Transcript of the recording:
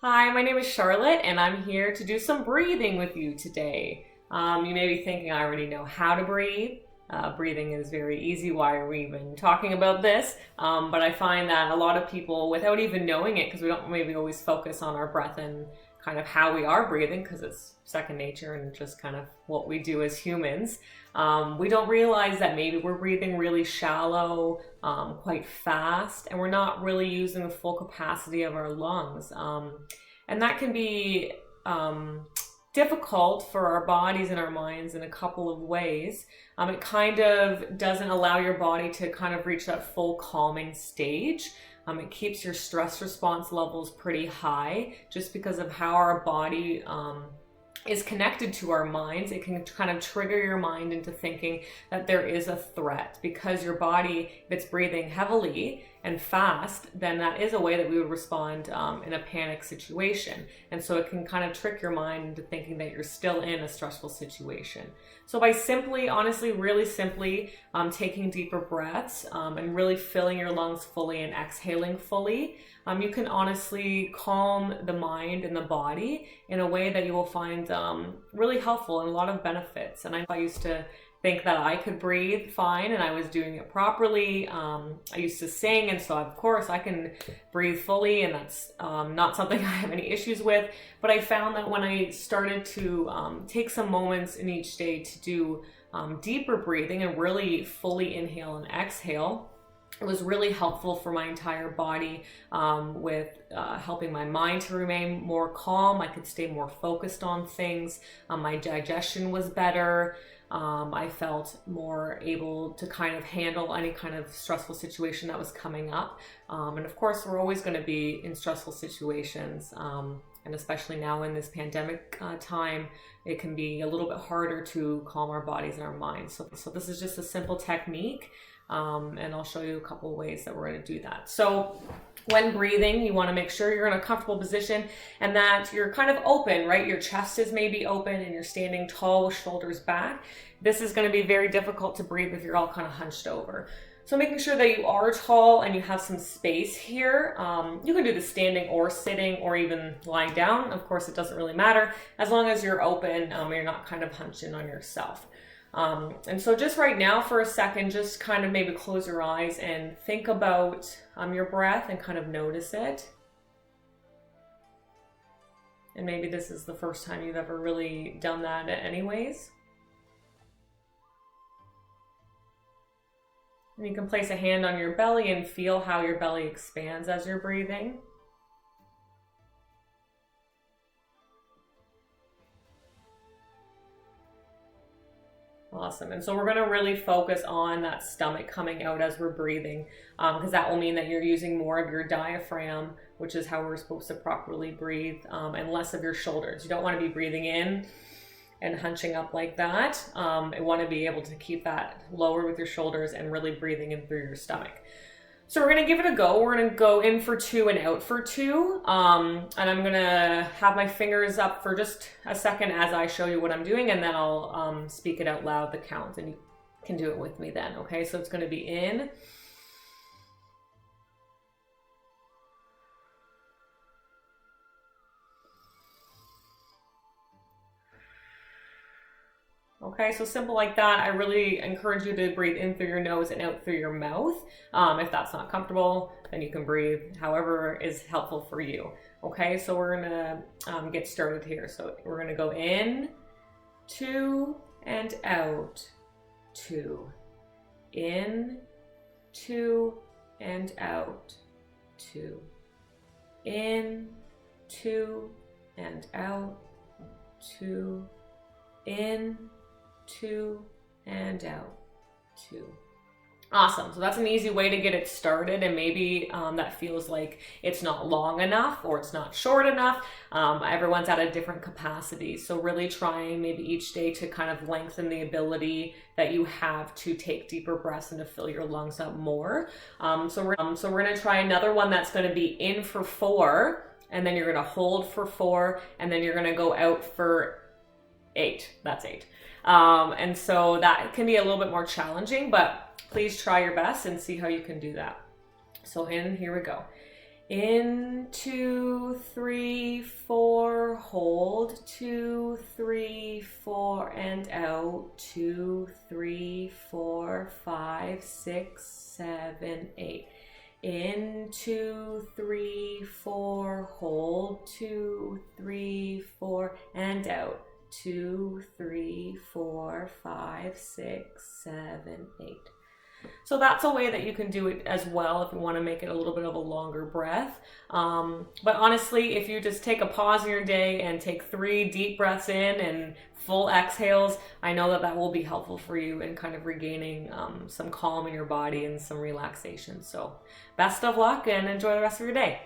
Hi, my name is Charlotte, and I'm here to do some breathing with you today. You may be thinking I already know how to breathe. Breathing is very easy. Why are we even talking about this? But I find that a lot of people, without even knowing it, because we don't maybe always focus on our breath and kind of how we are breathing, because it's second nature and just kind of what we do as humans. We don't realize that maybe we're breathing really shallow, quite fast, and we're not really using the full capacity of our lungs. And that can be difficult for our bodies and our minds in a couple of ways. It kind of doesn't allow your body to kind of reach that full calming stage. It keeps your stress response levels pretty high just because of how our body is connected to our minds. It can kind of trigger your mind into thinking that there is a threat because your body, if it's breathing heavily and fast, then that is a way that we would respond in a panic situation. And so it can kind of trick your mind into thinking that you're still in a stressful situation. So by simply, honestly, really simply taking deeper breaths and really filling your lungs fully and exhaling fully, you can honestly calm the mind and the body in a way that you will find really helpful and a lot of benefits. And I used to think that I could breathe fine and I was doing it properly. I used to sing, and so of course I can breathe fully, and that's not something I have any issues with. But I found that when I started to take some moments in each day to do deeper breathing and really fully inhale and exhale, it was really helpful for my entire body with helping my mind to remain more calm. I could stay more focused on things. My digestion was better. I felt more able to kind of handle any kind of stressful situation that was coming up. And of course, we're always going to be in stressful situations. And especially now in this pandemic time, it can be a little bit harder to calm our bodies and our minds. So this is just a simple technique. And I'll show you a couple of ways that we're going to do that. So when breathing, you want to make sure you're in a comfortable position and that you're kind of open, right? Your chest is maybe open and you're standing tall with shoulders back. This is going to be very difficult to breathe if you're all kind of hunched over. So making sure that you are tall and you have some space here. You can do this standing or sitting or even lying down. Of course, it doesn't really matter as long as you're open and you're not kind of hunched in on yourself. And so just right now for a second, just kind of maybe close your eyes and think about your breath and kind of notice it. And maybe this is the first time you've ever really done that anyways. And you can place a hand on your belly and feel how your belly expands as you're breathing. Awesome. And so we're going to really focus on that stomach coming out as we're breathing, because that will mean that you're using more of your diaphragm, which is how we're supposed to properly breathe, and less of your shoulders. You don't want to be breathing in and hunching up like that. You want to be able to keep that lower with your shoulders and really breathing in through your stomach. So we're going to give it a go. We're going to go in for 2 and out for 2. And I'm going to have my fingers up for just a second as I show you what I'm doing, and then I'll speak it out loud, the count, and you can do it with me then. Okay, so it's going to be in. Okay, so simple like that. I really encourage you to breathe in through your nose and out through your mouth. If that's not comfortable, then you can breathe however is helpful for you. Okay, so we're gonna get started here. So we're gonna go in, 2, and out, 2. In, 2, and out, 2. In, 2, and out, 2. In, 2, and out, 2. Awesome. So that's an easy way to get it started, and maybe that feels like it's not long enough or it's not short enough. Everyone's at a different capacity. So really trying maybe each day to kind of lengthen the ability that you have to take deeper breaths and to fill your lungs up more. So we're going to try another one that's going to be in for 4, and then you're going to hold for 4, and then you're going to go out for 8. That's 8. And so that can be a little bit more challenging, but please try your best and see how you can do that. So in, here we go. In, 2, 3, 4, hold, 2, 3, 4, and out, 2, 3, 4, 5, 6, 7, 8. In, 2, 3, 4, hold, 2, 3, 4, and out, 2, 3, 4, 5, 6, 7, 8. So that's a way that you can do it as well if you want to make it a little bit of a longer breath. But honestly, if you just take a pause in your day and take 3 deep breaths in and full exhales, I know that that will be helpful for you in kind of regaining some calm in your body and some relaxation. So best of luck and enjoy the rest of your day.